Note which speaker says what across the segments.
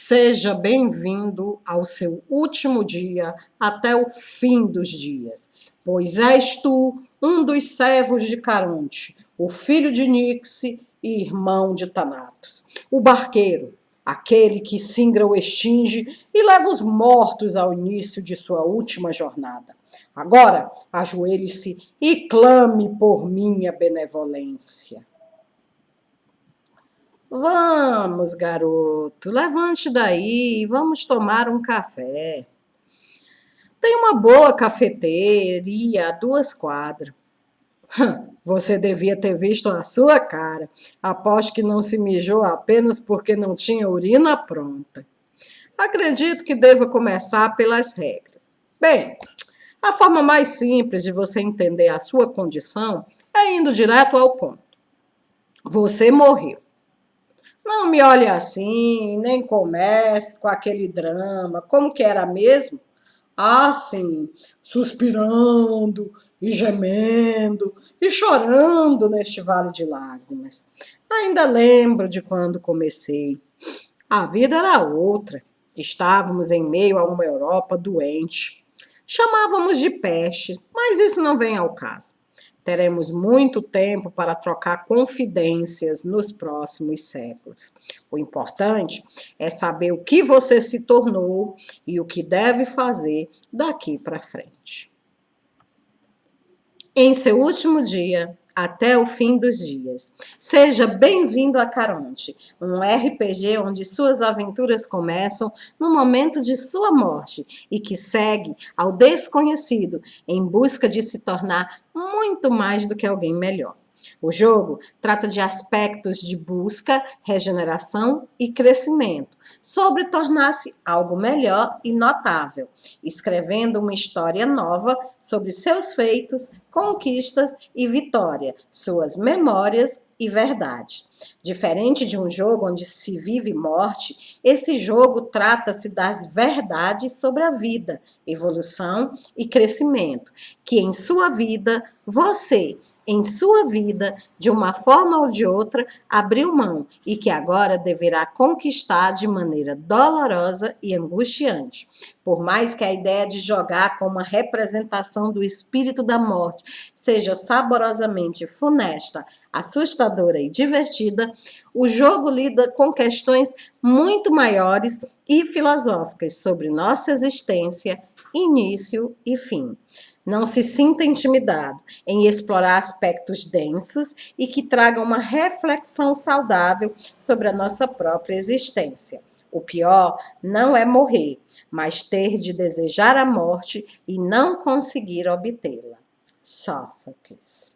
Speaker 1: Seja bem-vindo ao seu último dia até o fim dos dias, pois és tu um dos servos de Caronte, o filho de Nixe e irmão de Thanatos, o barqueiro, aquele que singra o extingue e leva os mortos ao início de sua última jornada. Agora, ajoelhe-se e clame por minha benevolência. Vamos, garoto, levante daí e vamos tomar um café. Tem uma boa cafeteria a 2 quadras. Você devia ter visto a sua cara. Aposto que não se mijou apenas porque não tinha urina pronta. Acredito que deva começar pelas regras. Bem, a forma mais simples de você entender a sua condição é indo direto ao ponto. Você morreu. Não me olhe assim, nem comece com aquele drama. Como que era mesmo? Ah, sim, suspirando e gemendo e chorando neste vale de lágrimas. Ainda lembro de quando comecei. A vida era outra. Estávamos em meio a uma Europa doente. Chamávamos de peste, mas isso não vem ao caso. Teremos muito tempo para trocar confidências nos próximos séculos. O importante é saber o que você se tornou e o que deve fazer daqui para frente. Em seu último dia, até o fim dos dias. Seja bem-vindo a Caronte, um RPG onde suas aventuras começam no momento de sua morte e que segue ao desconhecido em busca de se tornar muito mais do que alguém melhor. O jogo trata de aspectos de busca, regeneração e crescimento, sobre tornar-se algo melhor e notável, escrevendo uma história nova sobre seus feitos, conquistas e vitória, suas memórias e verdade. Diferente de um jogo onde se vive morte, esse jogo trata-se das verdades sobre a vida, evolução e crescimento, que em sua vida, você, em sua vida, de uma forma ou de outra, abriu mão e que agora deverá conquistar de maneira dolorosa e angustiante. Por mais que a ideia de jogar com uma representação do espírito da morte seja saborosamente funesta, assustadora e divertida, o jogo lida com questões muito maiores e filosóficas sobre nossa existência, início e fim. Não se sinta intimidado em explorar aspectos densos e que tragam uma reflexão saudável sobre a nossa própria existência. O pior não é morrer, mas ter de desejar a morte e não conseguir obtê-la. Sófocles.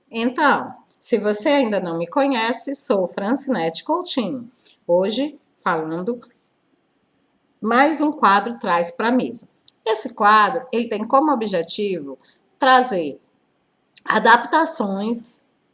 Speaker 1: Então, se você ainda não me conhece, sou Francinete Coutinho. Hoje, falando mais um quadro traz para a mesa. Esse quadro, ele tem como objetivo trazer adaptações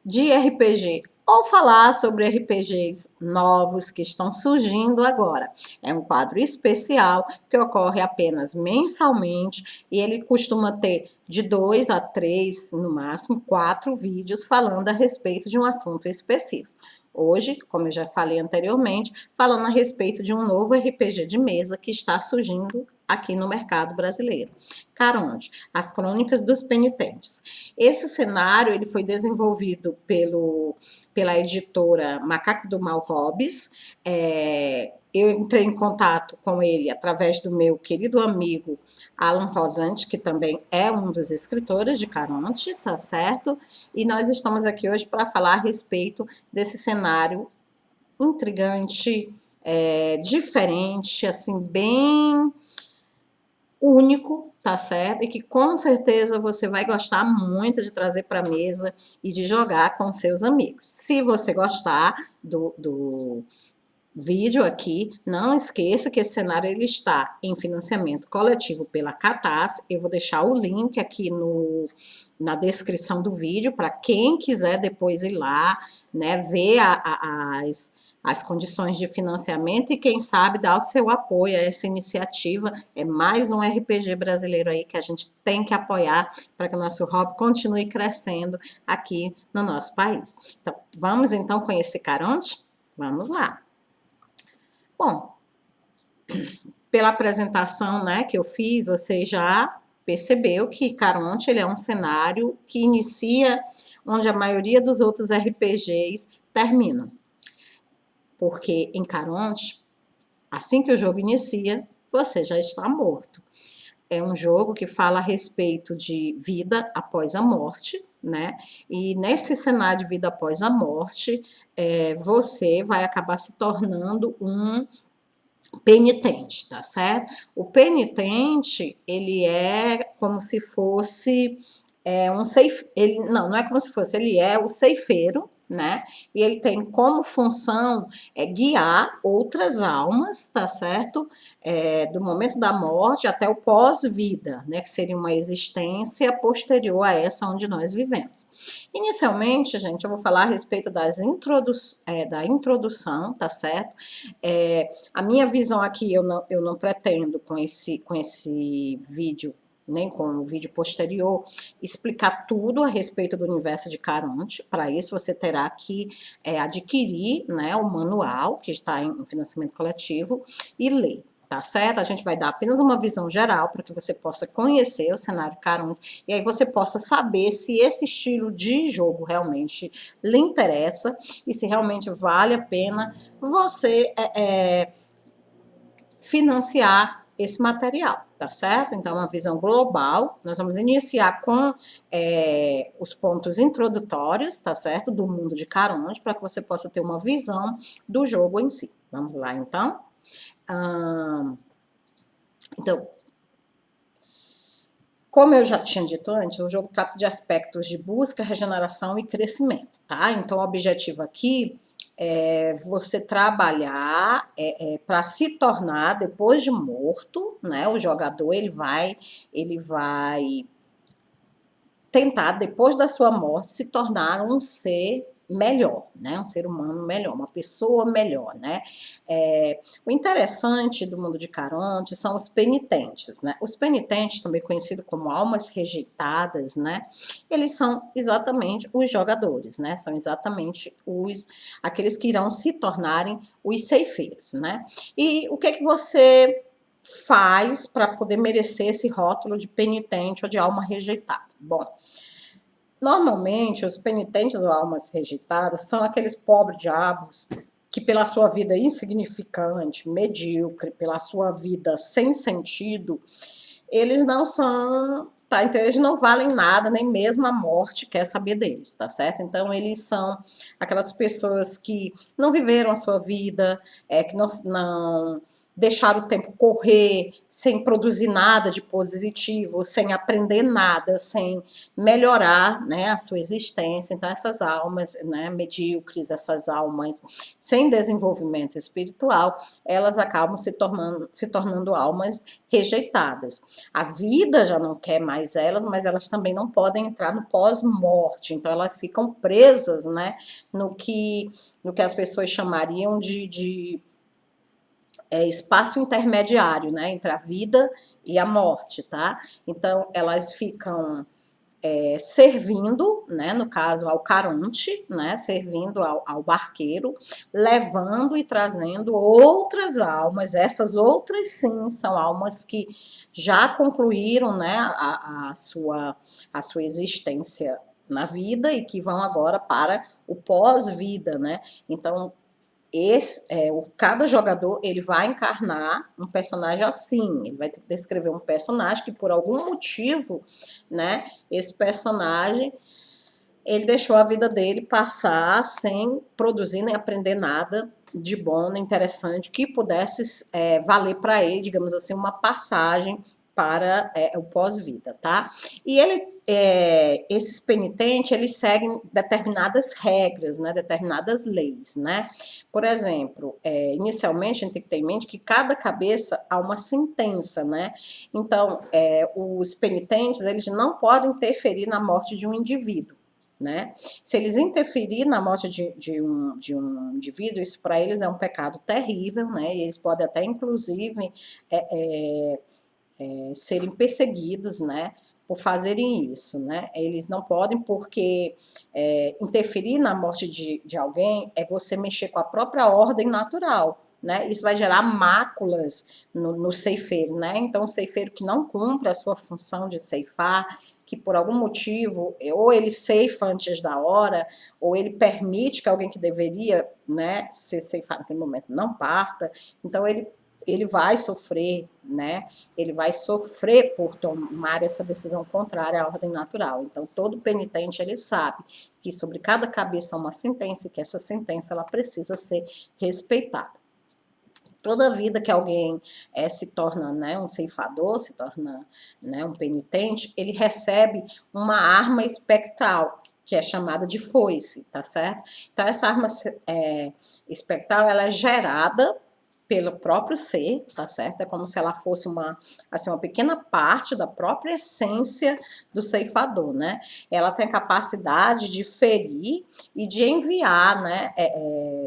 Speaker 1: de RPG ou falar sobre RPGs novos que estão surgindo agora. É um quadro especial que ocorre apenas mensalmente e ele costuma ter de 2 a 3, no máximo 4 vídeos falando a respeito de um assunto específico. Hoje, como eu já falei anteriormente, falando a respeito de um novo RPG de mesa que está surgindo aqui no mercado brasileiro. Caronte, As Crônicas dos Penitentes. Esse cenário ele foi desenvolvido pela editora Macaco do Mal Hobbies. Eu entrei em contato com ele através do meu querido amigo Alan Rosante, que também é um dos escritores de Caronte, tá certo? E nós estamos aqui hoje para falar a respeito desse cenário intrigante, diferente, assim, bem único, tá certo? E que com certeza você vai gostar muito de trazer para a mesa e de jogar com seus amigos. Se você gostar do vídeo aqui, não esqueça que esse cenário ele está em financiamento coletivo pela Catarse. Eu vou deixar o link aqui na descrição do vídeo para quem quiser depois ir lá, né, ver as condições de financiamento e, quem sabe, dar o seu apoio a essa iniciativa. É mais um RPG brasileiro aí que a gente tem que apoiar para que o nosso hobby continue crescendo aqui no nosso país. Então, vamos então conhecer Caronte? Vamos lá. Bom, pela apresentação, né, que eu fiz, você já percebeu que Caronte ele é um cenário que inicia onde a maioria dos outros RPGs terminam. Porque em Caronte, assim que o jogo inicia, você já está morto. É um jogo que fala a respeito de vida após a morte, né? E nesse cenário de vida após a morte, você vai acabar se tornando um penitente, tá certo? O penitente, ele é como se fosse um ele não é como se fosse, ele é o ceifeiro, né? E ele tem como função guiar outras almas, tá certo? Do momento da morte até o pós-vida, né? Que seria uma existência posterior a essa onde nós vivemos. Inicialmente, gente, eu vou falar a respeito da introdução, tá certo? A minha visão aqui, eu não pretendo com esse vídeo, nem com o vídeo posterior, explicar tudo a respeito do universo de Caronte. Para isso, você terá que adquirir, né, o manual, que está em financiamento coletivo, e ler. Tá certo? A gente vai dar apenas uma visão geral para que você possa conhecer o cenário Caronte e aí você possa saber se esse estilo de jogo realmente lhe interessa e se realmente vale a pena você financiar esse material, tá certo? Então, uma visão global, nós vamos iniciar com os pontos introdutórios, tá certo? Do mundo de Caronte, para que você possa ter uma visão do jogo em si. Vamos lá, então? Então, como eu já tinha dito antes, o jogo trata de aspectos de busca, regeneração e crescimento, tá? Então, o objetivo aqui é você trabalhar para se tornar, depois de morto, né? O jogador, ele vai tentar, depois da sua morte, se tornar um ser melhor, né? Um ser humano melhor, uma pessoa melhor, né? O interessante do mundo de Caronte são os penitentes, né? Os penitentes, também conhecidos como almas rejeitadas, né? Eles são exatamente os jogadores, né? São exatamente aqueles que irão se tornarem os ceifeiros, né? E o que você faz para poder merecer esse rótulo de penitente ou de alma rejeitada? Bom, normalmente os penitentes ou almas rejeitadas são aqueles pobres diabos que pela sua vida insignificante, medíocre, pela sua vida sem sentido, eles não são, tá? Então eles não valem nada, nem mesmo a morte quer saber deles, tá certo? Então eles são aquelas pessoas que não viveram a sua vida, que não deixaram o tempo correr, sem produzir nada de positivo, sem aprender nada, sem melhorar, né, a sua existência. Então essas almas, né, medíocres, essas almas sem desenvolvimento espiritual, elas acabam se tornando almas rejeitadas. A vida já não quer mais elas, mas elas também não podem entrar no pós-morte, então elas ficam presas, né, no que as pessoas chamariam de espaço intermediário, né, entre a vida e a morte, tá? Então elas ficam servindo, né, no caso ao Caronte, né, servindo ao barqueiro, levando e trazendo outras almas. Essas outras sim são almas que já concluíram, né, a sua existência na vida e que vão agora para o pós-vida, né? Então cada jogador ele vai encarnar um personagem assim, ele vai ter que descrever um personagem que por algum motivo, né, esse personagem ele deixou a vida dele passar sem produzir nem aprender nada de bom, nem interessante, que pudesse valer para ele, digamos assim, uma passagem para o pós-vida, tá? E esses penitentes, eles seguem determinadas regras, né, determinadas leis, né? Por exemplo, inicialmente a gente tem que ter em mente que cada cabeça há uma sentença, né? Então, os penitentes, eles não podem interferir na morte de um indivíduo, né? Se eles interferirem na morte de um indivíduo, isso para eles é um pecado terrível, né? E eles podem até, inclusive, serem perseguidos, né? Por fazerem isso, né? Eles não podem, porque interferir na morte de alguém é você mexer com a própria ordem natural, né? Isso vai gerar máculas no ceifeiro, né? Então, o ceifeiro que não cumpre a sua função de ceifar, que por algum motivo, ou ele ceifa antes da hora, ou ele permite que alguém que deveria, né, ser ceifado naquele momento não parta, então ele vai sofrer, né? Ele vai sofrer por tomar essa decisão contrária à ordem natural. Então, todo penitente, ele sabe que sobre cada cabeça há uma sentença e que essa sentença, ela precisa ser respeitada. Toda vida que alguém se torna, né, um ceifador, se torna, né, um penitente, ele recebe uma arma espectral, que é chamada de foice, tá certo? Então, essa arma espectral, ela é gerada pelo próprio ser, tá certo? É como se ela fosse assim, uma pequena parte da própria essência do ceifador, né? Ela tem a capacidade de ferir e de enviar, né,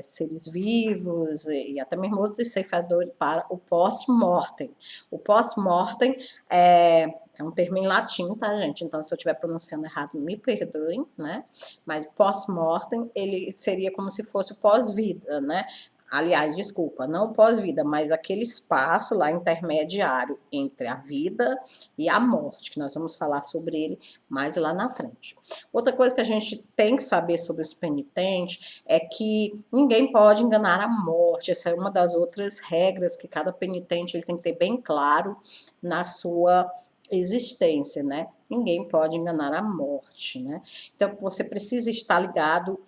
Speaker 1: seres vivos e até mesmo outros ceifadores para o post-mortem. O post-mortem é um termo em latim, tá, gente? Então, se eu estiver pronunciando errado, me perdoem, né? Mas post-mortem, ele seria como se fosse o pós-vida, né? Aliás, desculpa, não pós-vida, mas aquele espaço lá intermediário entre a vida e a morte, que nós vamos falar sobre ele mais lá na frente. Outra coisa que a gente tem que saber sobre os penitentes é que ninguém pode enganar a morte. Essa é uma das outras regras que cada penitente ele tem que ter bem claro na sua existência, né? Ninguém pode enganar a morte, né? Então, você precisa estar ligado,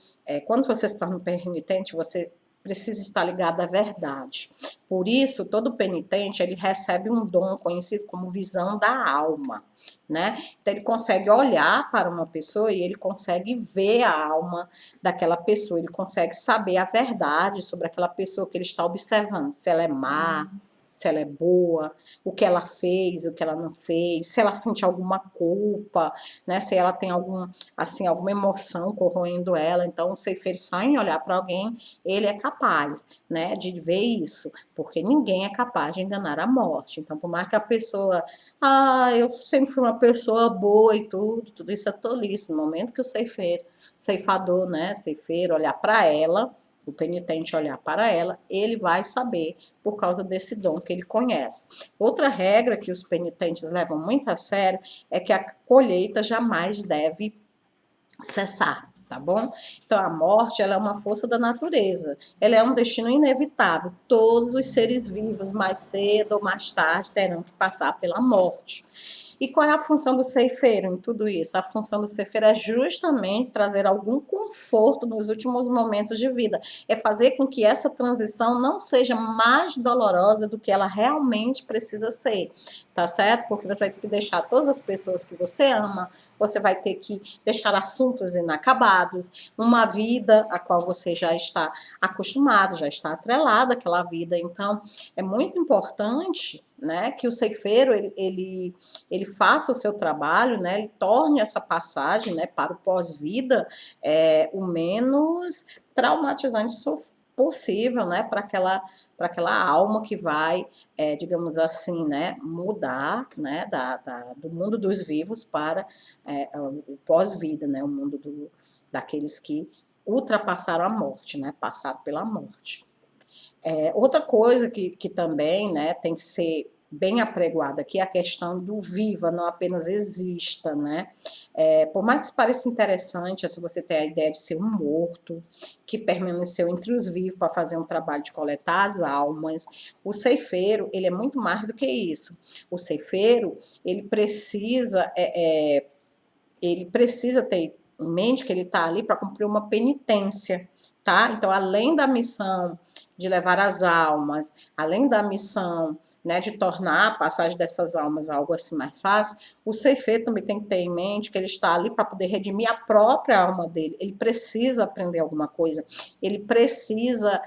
Speaker 1: quando você se torna um penitente, você precisa estar ligado à verdade. Por isso, todo penitente, ele recebe um dom conhecido como visão da alma, né? Então, ele consegue olhar para uma pessoa e ele consegue ver a alma daquela pessoa, ele consegue saber a verdade sobre aquela pessoa que ele está observando, se ela é má, se ela é boa, o que ela fez, o que ela não fez, se ela sente alguma culpa, né? Se ela tem alguma emoção corroendo ela. Então, o ceifeiro, só em olhar para alguém, ele é capaz, né, de ver isso, porque ninguém é capaz de enganar a morte. Então, por mais que a pessoa, eu sempre fui uma pessoa boa e tudo isso é tolice. No momento que o ceifador, né, ceifeiro, olhar para ela, o penitente olhar para ela, ele vai saber por causa desse dom que ele conhece. Outra regra que os penitentes levam muito a sério é que a colheita jamais deve cessar, tá bom? Então, a morte, ela é uma força da natureza, ela é um destino inevitável. Todos os seres vivos, mais cedo ou mais tarde, terão que passar pela morte. E qual é a função do ceifeiro em tudo isso? A função do ceifeiro é justamente trazer algum conforto nos últimos momentos de vida. É fazer com que essa transição não seja mais dolorosa do que ela realmente precisa ser. Tá certo? Porque você vai ter que deixar todas as pessoas que você ama, você vai ter que deixar assuntos inacabados, uma vida a qual você já está acostumado, já está atrelado àquela vida. Então, é muito importante, né, que o ceifeiro ele faça o seu trabalho, né, ele torne essa passagem, né, para o pós-vida o menos traumatizante possível, né, para aquela alma que vai, digamos assim, né, mudar, né, do mundo dos vivos para o pós-vida, né, o mundo daqueles que ultrapassaram a morte, né, passaram pela morte. Outra coisa que também, né, tem que ser bem apregoada aqui é a questão do viva, não apenas exista, né? Por mais que pareça interessante, se você tem a ideia de ser um morto que permaneceu entre os vivos para fazer um trabalho de coletar as almas, o ceifeiro, ele é muito mais do que isso. O ceifeiro, ele precisa ter em mente que ele está ali para cumprir uma penitência, tá? Então, além da missão de levar as almas, além da missão, né, de tornar a passagem dessas almas algo assim mais fácil, o ceifeiro também tem que ter em mente que ele está ali para poder redimir a própria alma dele. Ele precisa aprender alguma coisa, ele precisa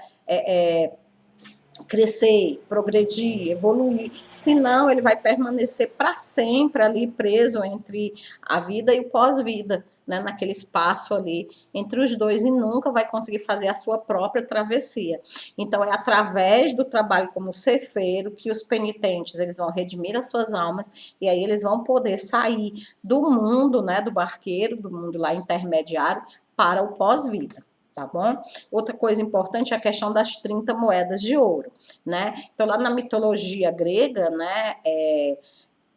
Speaker 1: crescer, progredir, evoluir, senão ele vai permanecer para sempre ali preso entre a vida e o pós-vida, né, naquele espaço ali entre os dois e nunca vai conseguir fazer a sua própria travessia. Então é através do trabalho como ceifeiro que os penitentes eles vão redimir as suas almas e aí eles vão poder sair do mundo, né, do barqueiro, do mundo lá intermediário para o pós-vida. Tá bom? Outra coisa importante é a questão das 30 moedas de ouro, né? Então, lá na mitologia grega, né,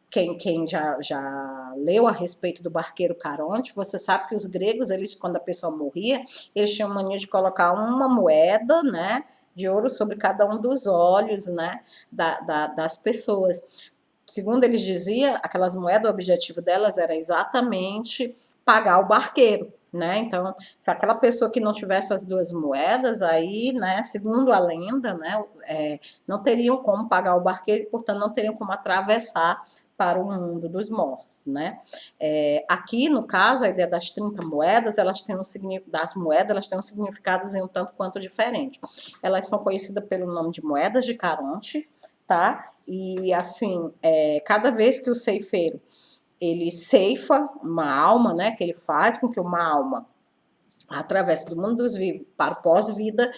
Speaker 1: quem já leu a respeito do barqueiro Caronte, você sabe que os gregos, eles, quando a pessoa morria, eles tinham mania de colocar uma moeda, né, de ouro sobre cada um dos olhos, né, das pessoas. Segundo eles diziam, aquelas moedas, o objetivo delas era exatamente pagar o barqueiro, né? Então, se aquela pessoa que não tivesse as duas moedas, aí, né, segundo a lenda, né, não teriam como pagar o barqueiro, portanto, não teriam como atravessar para o mundo dos mortos, né? Aqui, no caso, a ideia das 30 moedas, elas têm um significado um tanto quanto diferente. Elas são conhecidas pelo nome de moedas de Caronte, tá? E assim, cada vez que o ceifeiro ele ceifa uma alma, né? Que ele faz com que uma alma atravesse do mundo dos vivos para o pós-vida,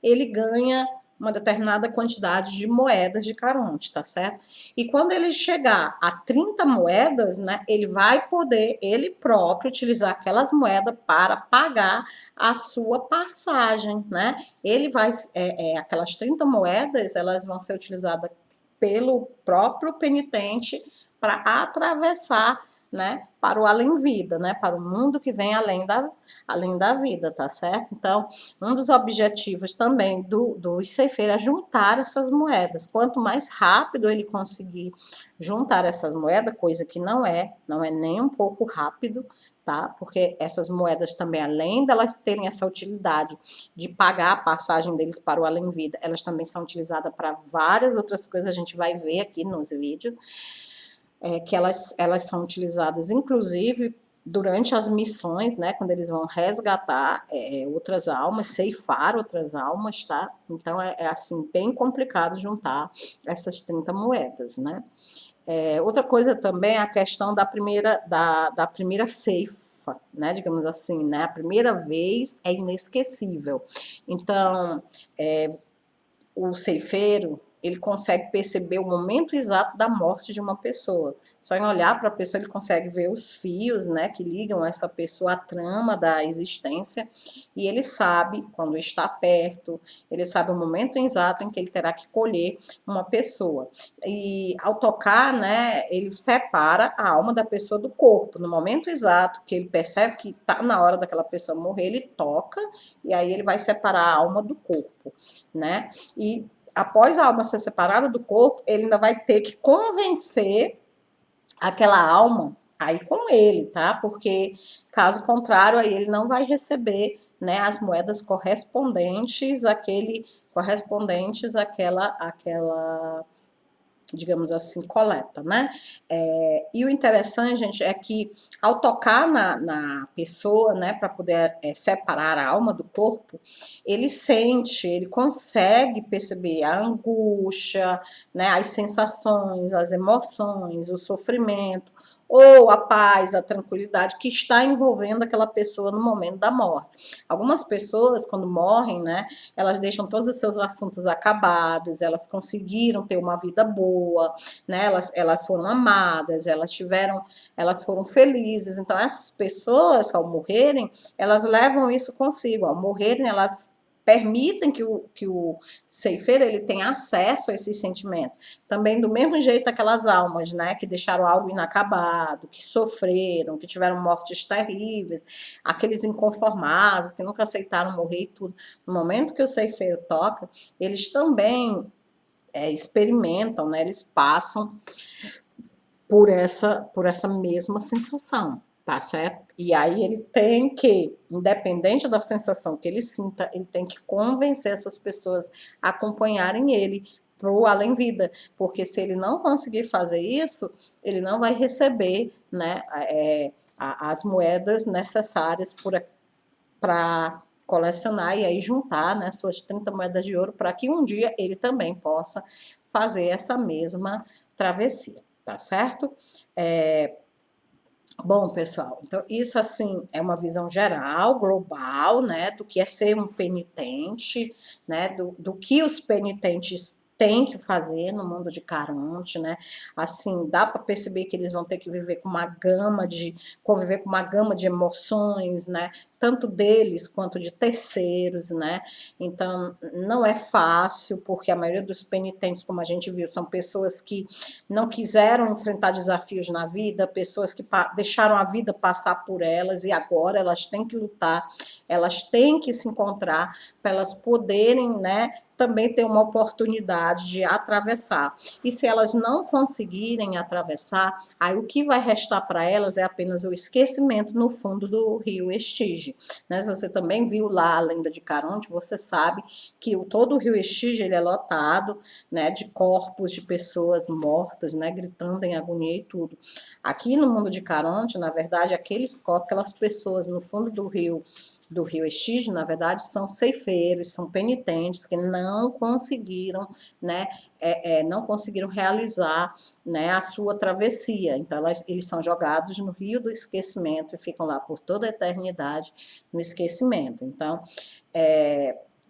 Speaker 1: ele ganha uma determinada quantidade de moedas de Caronte, tá certo? E quando ele chegar a 30 moedas, né, ele vai poder, ele próprio, utilizar aquelas moedas para pagar a sua passagem, né? Ele vai, aquelas 30 moedas, elas vão ser utilizadas pelo próprio penitente para atravessar, né, para o além-vida, né, para o mundo que vem além da vida, tá certo? Então, um dos objetivos também dos ceifeiros é juntar essas moedas. Quanto mais rápido ele conseguir juntar essas moedas, coisa que não é nem um pouco rápido, tá? Porque essas moedas também, além delas terem essa utilidade de pagar a passagem deles para o além-vida, elas também são utilizadas para várias outras coisas, a gente vai ver aqui nos vídeos, que elas são utilizadas, inclusive, durante as missões, né, quando eles vão resgatar outras almas, ceifar outras almas, tá? Então, assim, bem complicado juntar essas 30 moedas, né? Outra coisa também é a questão da primeira ceifa, né, digamos assim, né? A primeira vez é inesquecível. Então, o ceifeiro, ele consegue perceber o momento exato da morte de uma pessoa. Só em olhar para a pessoa ele consegue ver os fios, né, que ligam essa pessoa à trama da existência, e ele sabe quando está perto, ele sabe o momento exato em que ele terá que colher uma pessoa. E ao tocar, né, ele separa a alma da pessoa do corpo. No momento exato que ele percebe que está na hora daquela pessoa morrer, ele toca e aí ele vai separar a alma do corpo, né? E após a alma ser separada do corpo, ele ainda vai ter que convencer aquela alma a ir com ele, tá? Porque, caso contrário, aí ele não vai receber, né, as moedas correspondentes àquela digamos assim, coleta, né? E o interessante, gente, é que ao tocar na pessoa, né, para poder separar a alma do corpo, ele sente, ele consegue perceber a angústia, né, as sensações, as emoções, o sofrimento, ou a paz, a tranquilidade que está envolvendo aquela pessoa no momento da morte. Algumas pessoas, quando morrem, né, elas deixam todos os seus assuntos acabados, elas conseguiram ter uma vida boa, né, elas foram amadas, elas foram felizes. Então, essas pessoas, ao morrerem, elas levam isso consigo. Ao morrerem, elas permitem que o ceifeiro ele tenha acesso a esse sentimento. Também do mesmo jeito aquelas almas, né, que deixaram algo inacabado, que sofreram, que tiveram mortes terríveis, aqueles inconformados, que nunca aceitaram morrer e tudo. No momento que o ceifeiro toca, eles também experimentam, né, eles passam por essa mesma sensação, tá certo? E aí ele tem que, independente da sensação que ele sinta, ele tem que convencer essas pessoas a acompanharem ele para o além-vida, porque se ele não conseguir fazer isso, ele não vai receber, né, as moedas necessárias para colecionar e aí juntar, né, suas 30 moedas de ouro para que um dia ele também possa fazer essa mesma travessia, tá certo? Bom, pessoal, então isso assim é uma visão geral, global, né, do que é ser um penitente, né, do que os penitentes têm que fazer no mundo de Caronte, né, assim, dá para perceber que eles vão ter que conviver com uma gama de emoções, né, tanto deles quanto de terceiros, né, então não é fácil, porque a maioria dos penitentes, como a gente viu, são pessoas que não quiseram enfrentar desafios na vida, pessoas que deixaram a vida passar por elas e agora elas têm que lutar, elas têm que se encontrar para elas poderem, né, também ter uma oportunidade de atravessar. E se elas não conseguirem atravessar, aí o que vai restar para elas é apenas o esquecimento no fundo do rio Estige. Né? Se você também viu lá a lenda de Caronte, você sabe que todo o rio Estige ele é lotado, né, de corpos de pessoas mortas, né, gritando em agonia e tudo. Aqui no mundo de Caronte, na verdade, aqueles corpos, aquelas pessoas no fundo do rio Estige, na verdade, são ceifeiros, são penitentes que não conseguiram, né, não conseguiram realizar, né, a sua travessia. Então, eles são jogados no rio do esquecimento e ficam lá por toda a eternidade no esquecimento. Então,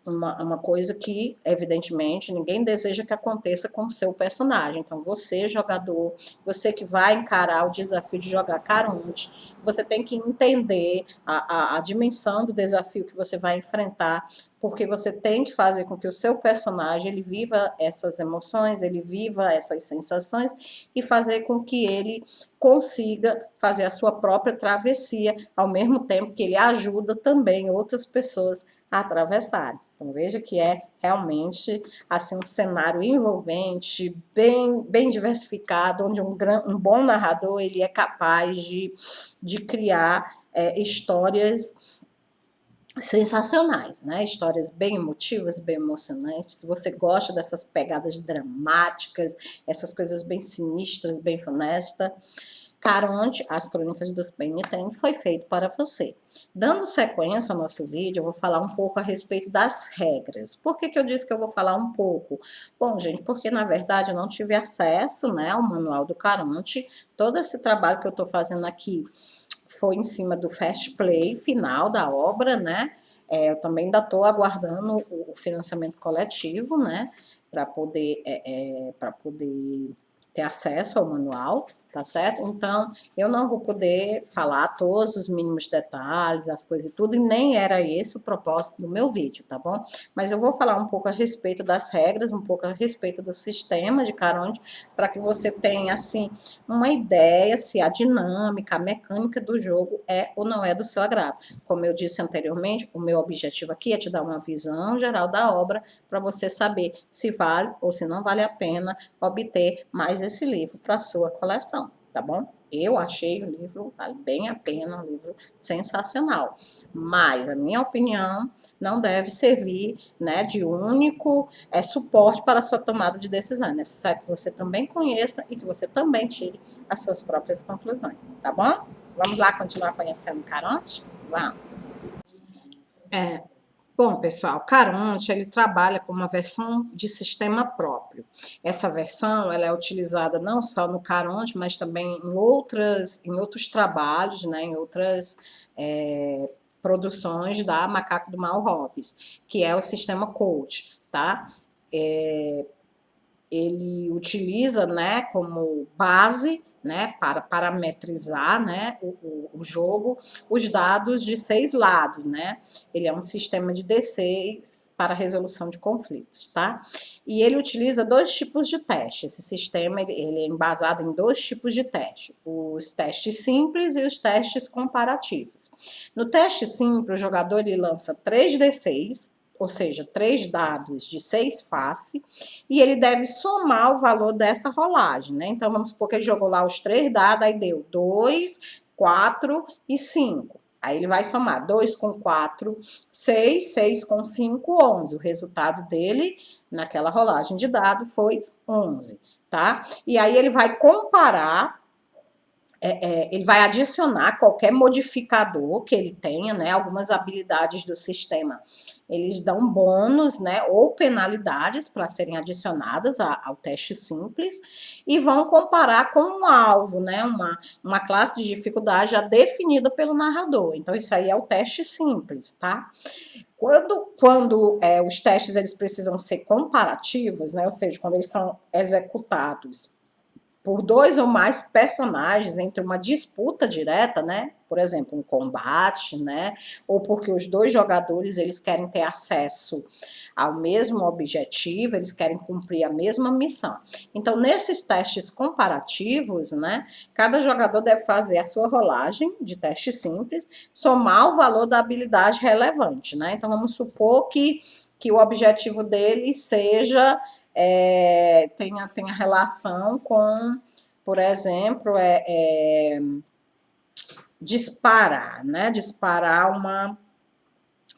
Speaker 1: uma coisa que, evidentemente, ninguém deseja que aconteça com o seu personagem. Então, você, jogador, você que vai encarar o desafio de jogar Caronte, você tem que entender a dimensão do desafio que você vai enfrentar, porque você tem que fazer com que o seu personagem ele viva essas emoções, ele viva essas sensações e fazer com que ele consiga fazer a sua própria travessia, ao mesmo tempo que ele ajuda também outras pessoas a atravessarem. Então, veja que é realmente assim, um cenário envolvente, bem diversificado, onde um bom narrador ele é capaz de criar histórias sensacionais, né? Histórias bem emotivas, bem emocionantes. Se você gosta dessas pegadas dramáticas, essas coisas bem sinistras, bem funestas, Caronte, As Crônicas dos Penitentes, foi feito para você. Dando sequência ao nosso vídeo, eu vou falar um pouco a respeito das regras. Por que eu disse que eu vou falar um pouco? Bom, gente, porque na verdade eu não tive acesso, né, ao manual do Caronte. Todo esse trabalho que eu estou fazendo aqui foi em cima do Fast Play final da obra, né? Eu também ainda estou aguardando o financiamento coletivo, né? Para poder ter acesso ao manual, tá certo? Então, eu não vou poder falar todos os mínimos detalhes, as coisas e tudo, e nem era esse o propósito do meu vídeo, tá bom? Mas eu vou falar um pouco a respeito das regras, um pouco a respeito do sistema de Caronte, para que você tenha, assim, uma ideia se a dinâmica, a mecânica do jogo é ou não é do seu agrado. Como eu disse anteriormente, o meu objetivo aqui é te dar uma visão geral da obra, para você saber se vale ou se não vale a pena obter mais esse livro para sua coleção, tá bom? Eu achei o livro vale bem a pena, um livro sensacional. Mas a minha opinião não deve servir, né, de único suporte para a sua tomada de decisão. É necessário que você também conheça e que você também tire as suas próprias conclusões, tá bom? Vamos lá continuar conhecendo Caronte? Vamos. Bom, pessoal, Caronte, ele trabalha com uma versão de sistema próprio. Essa versão, ela é utilizada não só no Caronte, mas também em outros trabalhos, né, em outras produções da Macaco do Mal Hobbes, que é o sistema Coach, tá? Ele utiliza, né, como base, né, para parametrizar, né, o jogo, os dados de 6 lados, né? Ele é um sistema de D6 para resolução de conflitos, tá? E ele utiliza 2 tipos de teste. Esse sistema ele é embasado em 2 tipos de teste: os testes simples e os testes comparativos. No teste simples, o jogador ele lança 3 D6, ou seja, 3 dados de 6 faces, e ele deve somar o valor dessa rolagem, né? Então, vamos supor que ele jogou lá os 3 dados, aí deu 2, 4 e 5. Aí ele vai somar 2 com 4, 6, 6 com 5, 11. O resultado dele, naquela rolagem de dado, foi 11, tá? E aí ele vai comparar ele vai adicionar qualquer modificador que ele tenha, né? Algumas habilidades do sistema, eles dão bônus, né? Ou penalidades para serem adicionadas ao teste simples e vão comparar com um alvo, né? Uma classe de dificuldade já definida pelo narrador. Então, isso aí é o teste simples, tá? Quando os testes eles precisam ser comparativos, né? Ou seja, quando eles são executados por dois ou mais personagens entre uma disputa direta, né? Por exemplo, um combate, né? Ou porque os dois jogadores eles querem ter acesso ao mesmo objetivo, eles querem cumprir a mesma missão. Então, nesses testes comparativos, né? Cada jogador deve fazer a sua rolagem de teste simples, somar o valor da habilidade relevante, né? Então, vamos supor que o objetivo dele seja tenha relação com, por exemplo, disparar, né? Disparar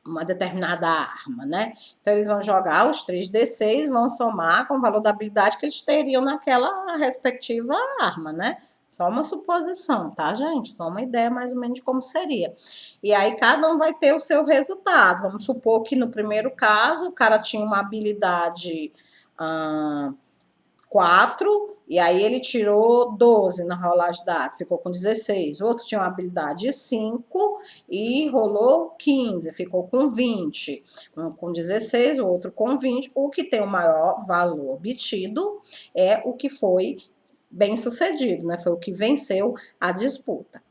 Speaker 1: uma determinada arma, né? Então, eles vão jogar os 3d6, vão somar com o valor da habilidade que eles teriam naquela respectiva arma, né? Só uma suposição, tá, gente? Só uma ideia mais ou menos de como seria. E aí, cada um vai ter o seu resultado. Vamos supor que no primeiro caso, o cara tinha uma habilidade 4, e aí ele tirou 12 na rolagem da arte, ficou com 16. O outro tinha uma habilidade 5 e rolou 15, ficou com 20. Um com 16, o outro com 20. O que tem o maior valor obtido é o que foi bem sucedido, né? Foi o que venceu a disputa.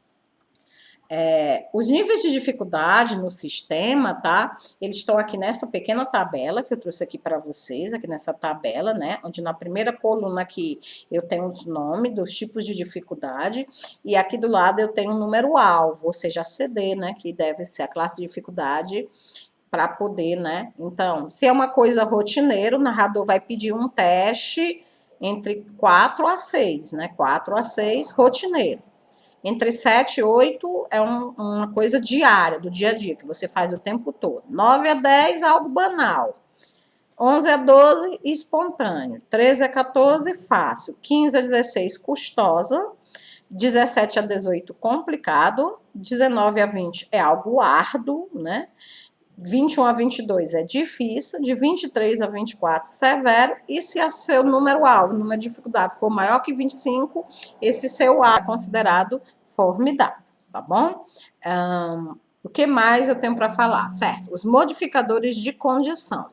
Speaker 1: Os níveis de dificuldade no sistema, tá? Eles estão aqui nessa pequena tabela que eu trouxe aqui para vocês, aqui nessa tabela, né? Onde na primeira coluna aqui eu tenho os nomes dos tipos de dificuldade e aqui do lado eu tenho o número alvo, ou seja, a CD, né? Que deve ser a classe de dificuldade para poder, né? Então, se é uma coisa rotineira, o narrador vai pedir um teste entre 4 a 6, né? 4 a 6, rotineiro. Entre 7 e 8 é uma coisa diária, do dia a dia, que você faz o tempo todo. 9 a 10, algo banal. 11 a 12, espontâneo. 13 a 14, fácil. 15 a 16, custosa. 17 a 18, complicado. 19 a 20 é algo árduo, né? 21 a 22 é difícil, de 23 a 24 severo, e se o seu número-alvo, número de dificuldade, for maior que 25, esse seu A é considerado formidável, tá bom? O que mais eu tenho para falar? Certo, os modificadores de condição.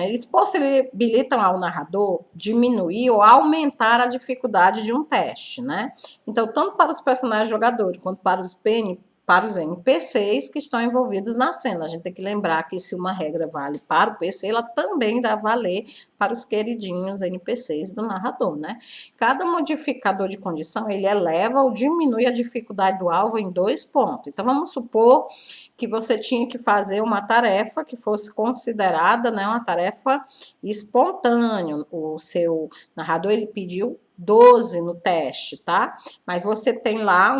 Speaker 1: Eles possibilitam ao narrador diminuir ou aumentar a dificuldade de um teste, né? Então, tanto para os personagens jogadores quanto para os NPCs que estão envolvidos na cena. A gente tem que lembrar que se uma regra vale para o PC, ela também dá valer para os queridinhos NPCs do narrador, né? Cada modificador de condição, ele eleva ou diminui a dificuldade do alvo em 2 pontos. Então, vamos supor que você tinha que fazer uma tarefa que fosse considerada, né, uma tarefa espontânea. O seu narrador, ele pediu 12 no teste, tá? Mas você tem lá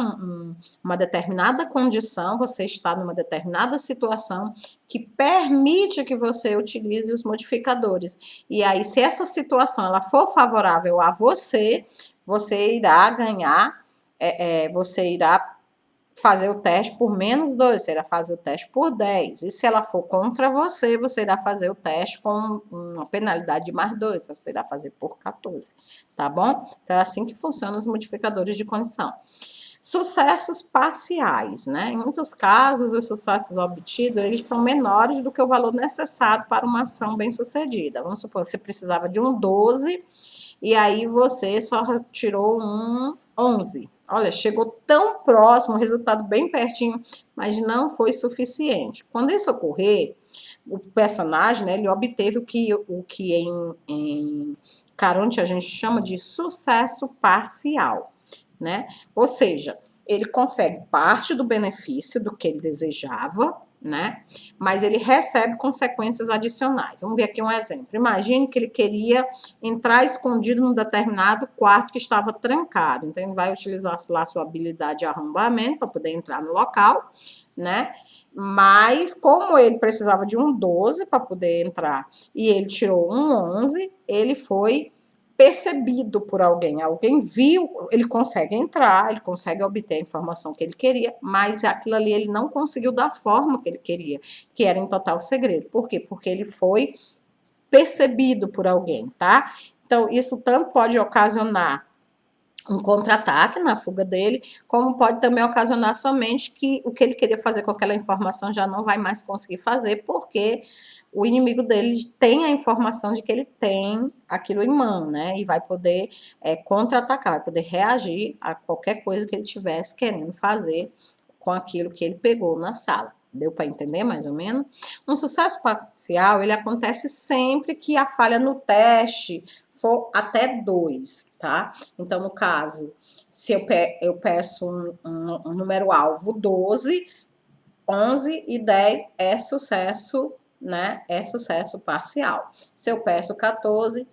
Speaker 1: uma determinada condição, você está numa determinada situação que permite que você utilize os modificadores. E aí, se essa situação ela for favorável a você, você irá ganhar, você irá fazer o teste por menos 2, você irá fazer o teste por 10. E se ela for contra você, você irá fazer o teste com uma penalidade de mais 2, você irá fazer por 14, tá bom? Então, é assim que funcionam os modificadores de condição. Sucessos parciais, né? Em muitos casos, os sucessos obtidos, eles são menores do que o valor necessário para uma ação bem-sucedida. Vamos supor, você precisava de um 12, e aí você só tirou um 11. Olha, chegou tão próximo, resultado bem pertinho, mas não foi suficiente. Quando isso ocorrer, o personagem, né, ele obteve o que em Caronte a gente chama de sucesso parcial, né? Ou seja, ele consegue parte do benefício do que ele desejava, né? Mas ele recebe consequências adicionais. Vamos ver aqui um exemplo. Imagine que ele queria entrar escondido num determinado quarto que estava trancado. Então, ele vai utilizar lá sua habilidade de arrombamento para poder entrar no local, né? Mas, como ele precisava de um 12 para poder entrar e ele tirou um 11, ele foi percebido por alguém. Alguém viu, ele consegue entrar, ele consegue obter a informação que ele queria, mas aquilo ali ele não conseguiu da forma que ele queria, que era em total segredo. Por quê? Porque ele foi percebido por alguém, tá? Então, isso tanto pode ocasionar um contra-ataque na fuga dele, como pode também ocasionar somente que o que ele queria fazer com aquela informação já não vai mais conseguir fazer, porque o inimigo dele tem a informação de que ele tem aquilo em mão, né? E vai poder contra-atacar, vai poder reagir a qualquer coisa que ele tivesse querendo fazer com aquilo que ele pegou na sala. Deu para entender mais ou menos? Um sucesso parcial, ele acontece sempre que a falha no teste for até 2, tá? Então, no caso, se eu peço um número-alvo 12, 11 e 10 é sucesso, né? É sucesso parcial. Se eu peço 14,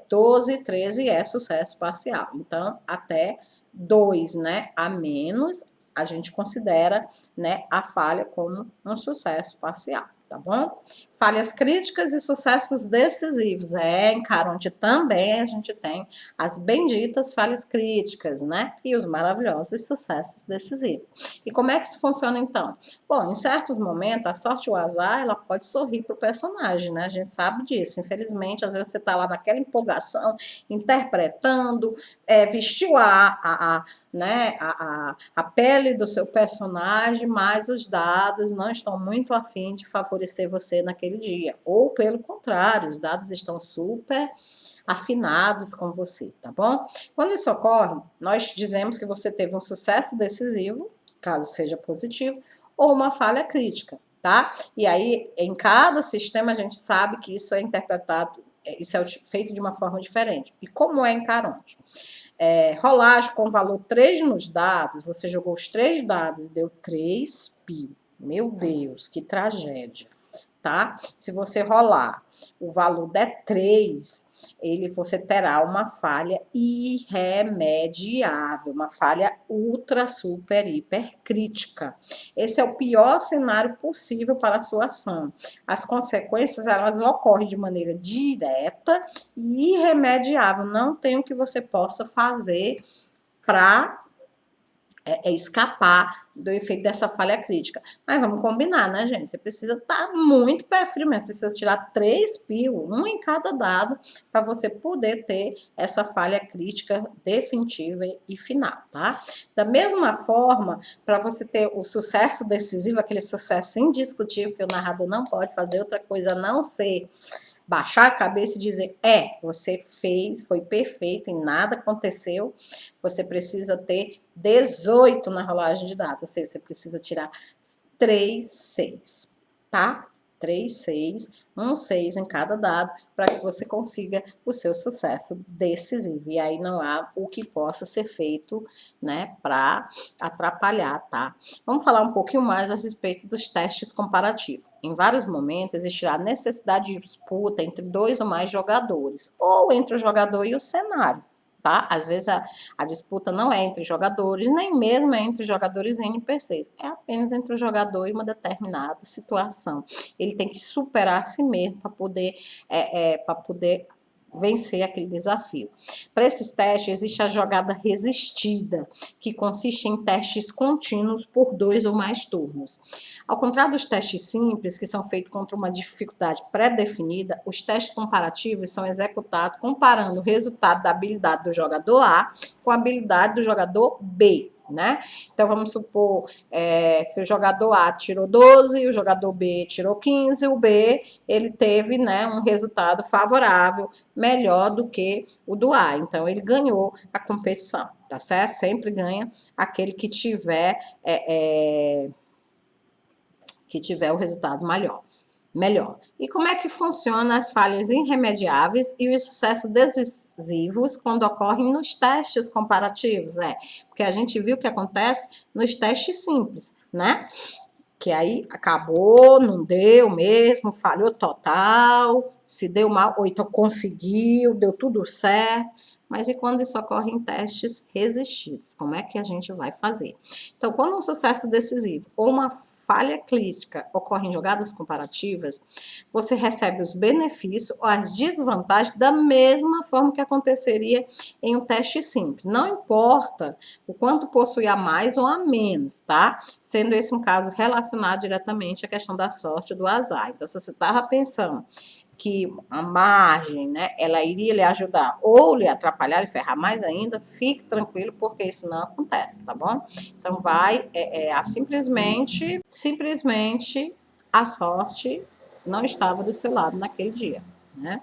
Speaker 1: 12, 13 é sucesso parcial. Então, até 2, né? A menos, a gente considera, né, a falha como um sucesso parcial, tá bom? Falhas críticas e sucessos decisivos. Em Caronte também a gente tem as benditas falhas críticas, né? E os maravilhosos sucessos decisivos. E como é que isso funciona então? Bom, em certos momentos, a sorte ou o azar, ela pode sorrir para o personagem, né? A gente sabe disso. Infelizmente, às vezes você está lá naquela empolgação, interpretando, vestiu né, a pele do seu personagem, mas os dados não estão muito afim de favorecer você naquele dia. Ou, pelo contrário, os dados estão super afinados com você, tá bom? Quando isso ocorre, nós dizemos que você teve um sucesso decisivo, caso seja positivo, ou uma falha crítica, tá? E aí, em cada sistema, a gente sabe que isso é interpretado, isso é feito de uma forma diferente. E como é em Caronte? Rolagem com valor 3 nos dados, você jogou os 3 dados e deu 3 pi. Meu Deus, que tragédia, tá? Se você rolar o valor der 3, você terá uma falha irremediável, uma falha ultra, super, hiper crítica. Esse é o pior cenário possível para a sua ação. As consequências, elas ocorrem de maneira direta e irremediável. Não tem o que você possa fazer para escapar do efeito dessa falha crítica. Mas vamos combinar, né, gente? Você precisa estar muito pé frio mesmo, precisa tirar 3 pio, um em cada dado, para você poder ter essa falha crítica definitiva e final, tá? Da mesma forma, para você ter o sucesso decisivo, aquele sucesso indiscutível, que o narrador não pode fazer outra coisa a não ser baixar a cabeça e dizer, você fez, foi perfeito e nada aconteceu, você precisa ter 18 na rolagem de dados, ou seja, você precisa tirar 3, 6, tá? 3, 6, 6 em cada dado, para que você consiga o seu sucesso decisivo. E aí não há o que possa ser feito, né, para atrapalhar, tá? Vamos falar um pouquinho mais a respeito dos testes comparativos. Em vários momentos existirá a necessidade de disputa entre 2 ou mais jogadores, ou entre o jogador e o cenário. Tá? Às vezes a disputa não é entre jogadores, nem mesmo é entre jogadores e NPCs. É apenas entre o jogador e uma determinada situação. Ele tem que superar a si mesmo para poder vencer aquele desafio. Para esses testes, existe a jogada resistida, que consiste em testes contínuos por 2 ou mais turnos. Ao contrário dos testes simples, que são feitos contra uma dificuldade pré-definida, os testes comparativos são executados comparando o resultado da habilidade do jogador A com a habilidade do jogador B, né? Então, vamos supor, se o jogador A tirou 12, o jogador B tirou 15, o B, ele teve, né, um resultado favorável, melhor do que o do A. Então, ele ganhou a competição, tá certo? Sempre ganha aquele que tiver o resultado melhor. E como é que funcionam as falhas irremediáveis e os sucessos decisivos quando ocorrem nos testes comparativos? Porque a gente viu o que acontece nos testes simples, né? Que aí acabou, não deu mesmo, falhou total, se deu mal, ou então conseguiu, deu tudo certo. Mas e quando isso ocorre em testes resistidos? Como é que a gente vai fazer? Então, quando um sucesso decisivo ou uma falha crítica ocorre em jogadas comparativas, você recebe os benefícios ou as desvantagens da mesma forma que aconteceria em um teste simples. Não importa o quanto possui a mais ou a menos, tá? Sendo esse um caso relacionado diretamente à questão da sorte ou do azar. Então, se você estava pensando que a margem, né, ela iria lhe ajudar ou lhe atrapalhar, lhe ferrar mais ainda, fique tranquilo, porque isso não acontece, tá bom? Então, vai, simplesmente a sorte não estava do seu lado naquele dia, né?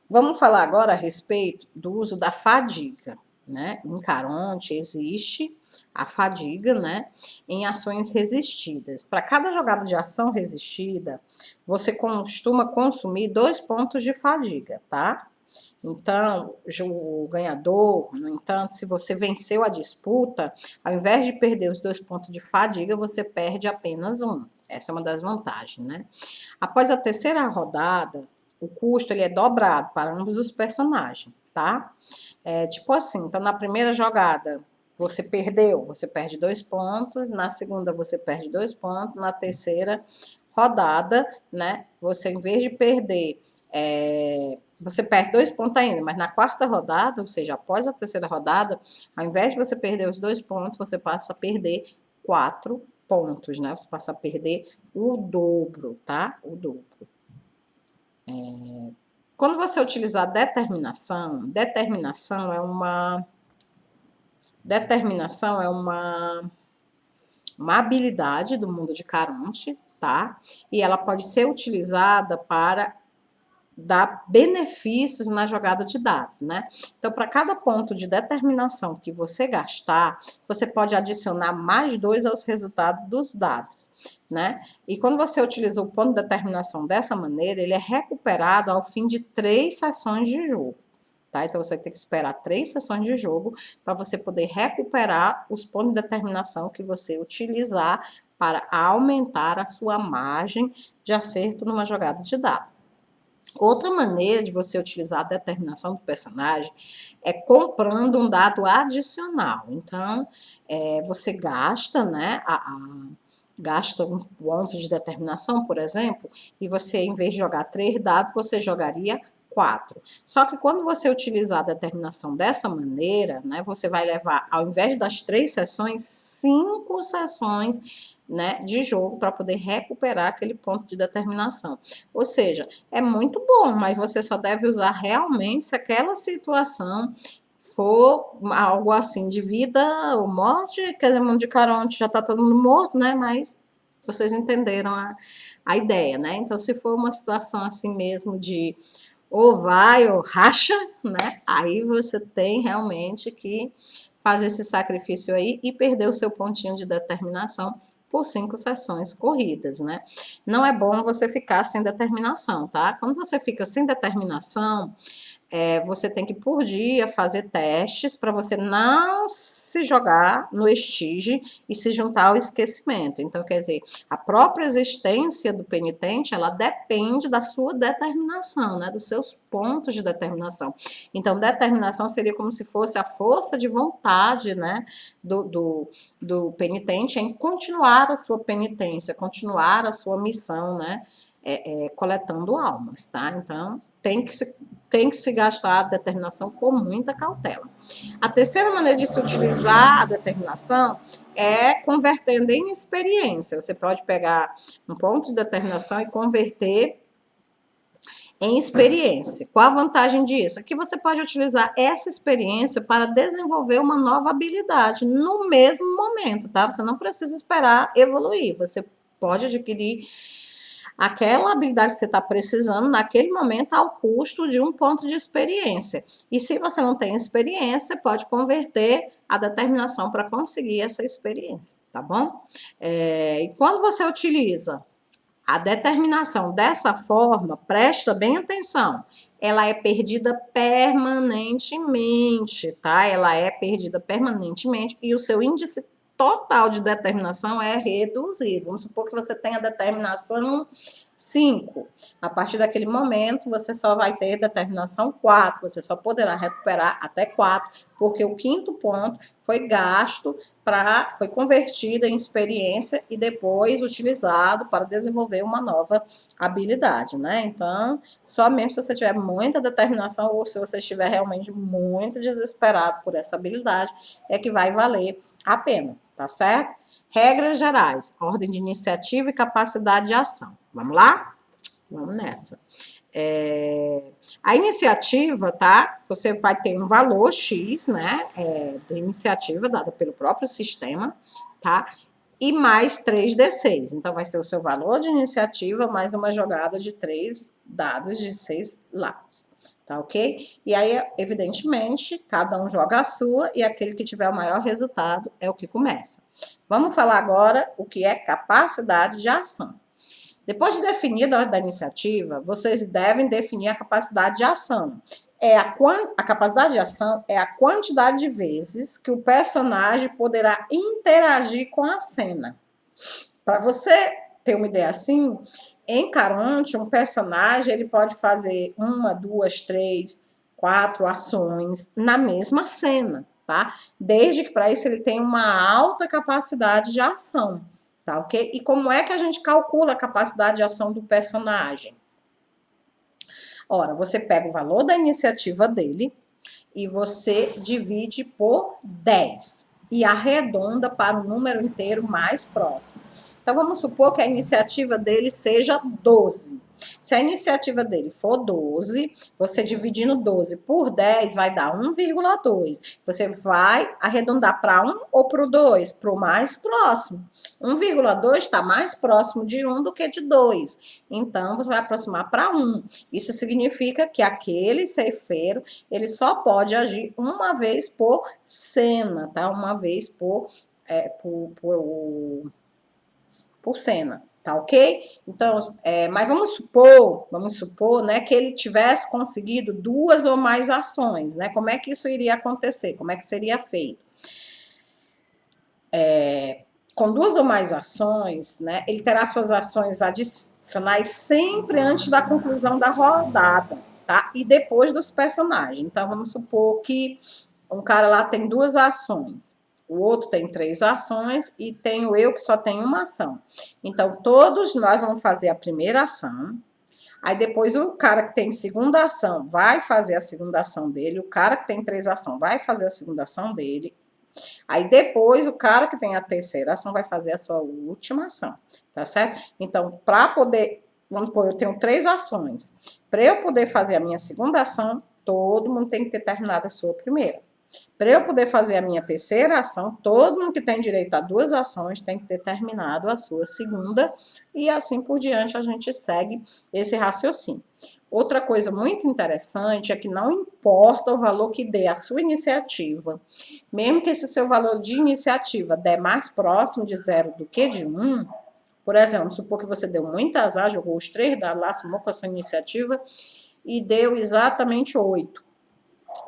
Speaker 1: Vamos falar agora a respeito do uso da fadiga, né? Em Caronte existe a fadiga, né? Em ações resistidas. Para cada jogada de ação resistida, você costuma consumir 2 pontos de fadiga, tá? Então, o ganhador, no entanto, se você venceu a disputa, ao invés de perder os 2 pontos de fadiga, você perde apenas um. Essa é uma das vantagens, né? Após a terceira rodada, o custo ele é dobrado para ambos os personagens, tá? Tipo assim, então na primeira jogada você perdeu, você perde 2 pontos, na segunda você perde 2 pontos, na terceira rodada, né, você em vez de perder, você perde 2 pontos ainda, mas na quarta rodada, ou seja, após a terceira rodada, ao invés de você perder os 2 pontos, você passa a perder 4 pontos, né, você passa a perder o dobro, tá? O dobro. Quando você utilizar determinação é uma habilidade do mundo de Caronte, tá? E ela pode ser utilizada para dar benefícios na jogada de dados, né? Então, para cada ponto de determinação que você gastar, você pode adicionar mais 2 aos resultados dos dados, né? E quando você utiliza o ponto de determinação dessa maneira, ele é recuperado ao fim de 3 sessões de jogo. Tá? Então, você vai ter que esperar 3 sessões de jogo para você poder recuperar os pontos de determinação que você utilizar para aumentar a sua margem de acerto numa jogada de dados. Outra maneira de você utilizar a determinação do personagem é comprando um dado adicional. Então, você gasta, né, gasta um ponto de determinação, por exemplo, e você, em vez de jogar 3 dados, você jogaria 4. Só que quando você utilizar a determinação dessa maneira, né, você vai levar, ao invés das 3 sessões, 5 sessões, né, de jogo para poder recuperar aquele ponto de determinação. Ou seja, é muito bom, mas você só deve usar realmente se aquela situação for algo assim de vida ou morte, quer dizer, mundo de Caronte já está todo mundo morto, né? Mas vocês entenderam a ideia, né? Então, se for uma situação assim mesmo de ou vai ou racha, né? Aí você tem realmente que fazer esse sacrifício aí e perder o seu pontinho de determinação por 5 sessões corridas, né? Não é bom você ficar sem determinação, tá? Quando você fica sem determinação, você tem que, por dia, fazer testes para você não se jogar no estige e se juntar ao esquecimento. Então, quer dizer, a própria existência do penitente, ela depende da sua determinação, né? Dos seus pontos de determinação. Então, determinação seria como se fosse a força de vontade, né? Do penitente em continuar a sua penitência, continuar a sua missão, né? Coletando almas, tá? Então, tem que se gastar a determinação com muita cautela. A terceira maneira de se utilizar a determinação é convertendo em experiência. Você pode pegar um ponto de determinação e converter em experiência. Qual a vantagem disso? É que você pode utilizar essa experiência para desenvolver uma nova habilidade no mesmo momento, tá? Você não precisa esperar evoluir, você pode adquirir aquela habilidade que você está precisando naquele momento ao custo de um ponto de experiência. E se você não tem experiência, pode converter a determinação para conseguir essa experiência, tá bom? E quando você utiliza a determinação dessa forma, presta bem atenção, ela é perdida permanentemente, tá? Ela é perdida permanentemente e o seu índice total de determinação é reduzido. Vamos supor que você tenha determinação 5. A partir daquele momento, você só vai ter determinação 4, você só poderá recuperar até 4, porque o quinto ponto foi gasto foi convertido em experiência e depois utilizado para desenvolver uma nova habilidade, né? Então, só mesmo se você tiver muita determinação ou se você estiver realmente muito desesperado por essa habilidade, é que vai valer a pena, tá certo? Regras gerais, ordem de iniciativa e capacidade de ação. Vamos lá? Vamos nessa. A iniciativa, tá? Você vai ter um valor X, né? De iniciativa dada pelo próprio sistema, tá? E mais 3d6. Então, vai ser o seu valor de iniciativa mais uma jogada de 3 dados de 6 lados. Tá ok? E aí, evidentemente, cada um joga a sua e aquele que tiver o maior resultado é o que começa. Vamos falar agora o que é capacidade de ação. Depois de definir a ordem da iniciativa, vocês devem definir a capacidade de ação. A capacidade de ação é a quantidade de vezes que o personagem poderá interagir com a cena. Para você ter uma ideia assim, em Caronte, um personagem ele pode fazer 1, 2, 3, 4 ações na mesma cena, tá? Desde que para isso ele tenha uma alta capacidade de ação. Tá, ok? E como é que a gente calcula a capacidade de ação do personagem? Ora, você pega o valor da iniciativa dele e você divide por 10 e arredonda para o número inteiro mais próximo. Então, vamos supor que a iniciativa dele seja 12. Se a iniciativa dele for 12, você dividindo 12 por 10 vai dar 1,2. Você vai arredondar para 1 ou para o 2? Para o mais próximo. 1,2 está mais próximo de 1 do que de 2. Então, você vai aproximar para 1. Isso significa que aquele ceifeiro, ele só pode agir uma vez por cena, tá? Uma vez por cena. Tá ok? Então, mas vamos supor, né, que ele tivesse conseguido 2 ou mais ações, né? Como é que isso iria acontecer? Como é que seria feito? Com 2 ou mais ações, né, ele terá suas ações adicionais sempre antes da conclusão da rodada, tá? E depois dos personagens. Então, vamos supor que um cara lá tem 2 ações. O outro tem 3 ações e tenho eu que só tenho uma ação. Então, todos nós vamos fazer a primeira ação. Aí, depois, o cara que tem segunda ação vai fazer a segunda ação dele. O cara que tem 3 ações vai fazer a segunda ação dele. Aí, depois, o cara que tem a terceira ação vai fazer a sua última ação. Tá certo? Então, para poder... Vamos supor, eu tenho 3 ações. Para eu poder fazer a minha segunda ação, todo mundo tem que ter terminado a sua primeira. Para eu poder fazer a minha terceira ação, todo mundo que tem direito a 2 ações tem que ter terminado a sua segunda, e assim por diante a gente segue esse raciocínio. Outra coisa muito interessante é que não importa o valor que dê a sua iniciativa, mesmo que esse seu valor de iniciativa der mais próximo de 0 do que de 1, por exemplo, supor que você deu muito azar, jogou os 3 dados lá, somou com a sua iniciativa e deu exatamente 8.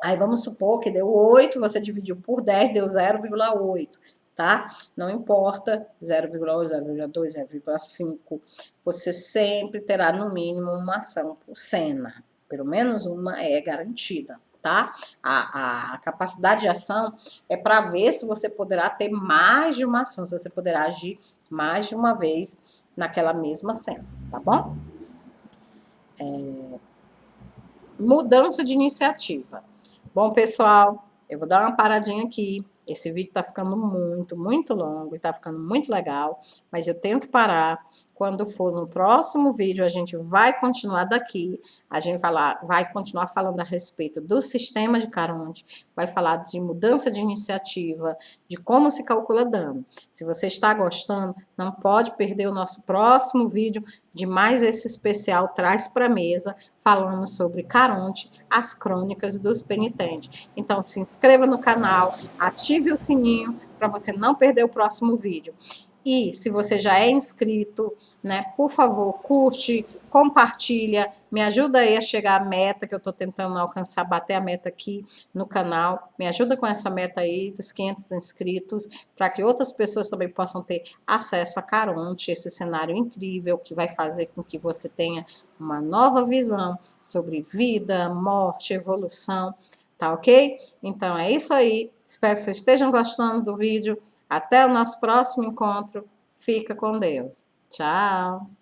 Speaker 1: Aí vamos supor que deu 8, você dividiu por 10, deu 0,8, tá? Não importa, 0,8, 0,2, 0,5, você sempre terá no mínimo uma ação por cena. Pelo menos uma é garantida, tá? A capacidade de ação é para ver se você poderá ter mais de uma ação, se você poderá agir mais de uma vez naquela mesma cena, tá bom? Mudança de iniciativa. Bom, pessoal, eu vou dar uma paradinha aqui. Esse vídeo tá ficando muito longo e tá ficando muito legal, mas eu tenho que parar. Quando for no próximo vídeo, a gente vai continuar daqui. A gente vai continuar falando a respeito do sistema de Caronte, vai falar de mudança de iniciativa, de como se calcula dano. Se você está gostando, não pode perder o nosso próximo vídeo de mais esse especial Traz para Mesa, falando sobre Caronte, as crônicas dos penitentes. Então, se inscreva no canal, ative o sininho para você não perder o próximo vídeo. E se você já é inscrito, né, por favor, curte, compartilha, me ajuda aí a chegar à meta que eu tô tentando alcançar, bater a meta aqui no canal, me ajuda com essa meta aí dos 500 inscritos, para que outras pessoas também possam ter acesso a Caronte, esse cenário incrível que vai fazer com que você tenha uma nova visão sobre vida, morte, evolução, tá ok? Então é isso aí, espero que vocês estejam gostando do vídeo, até o nosso próximo encontro, fica com Deus, tchau!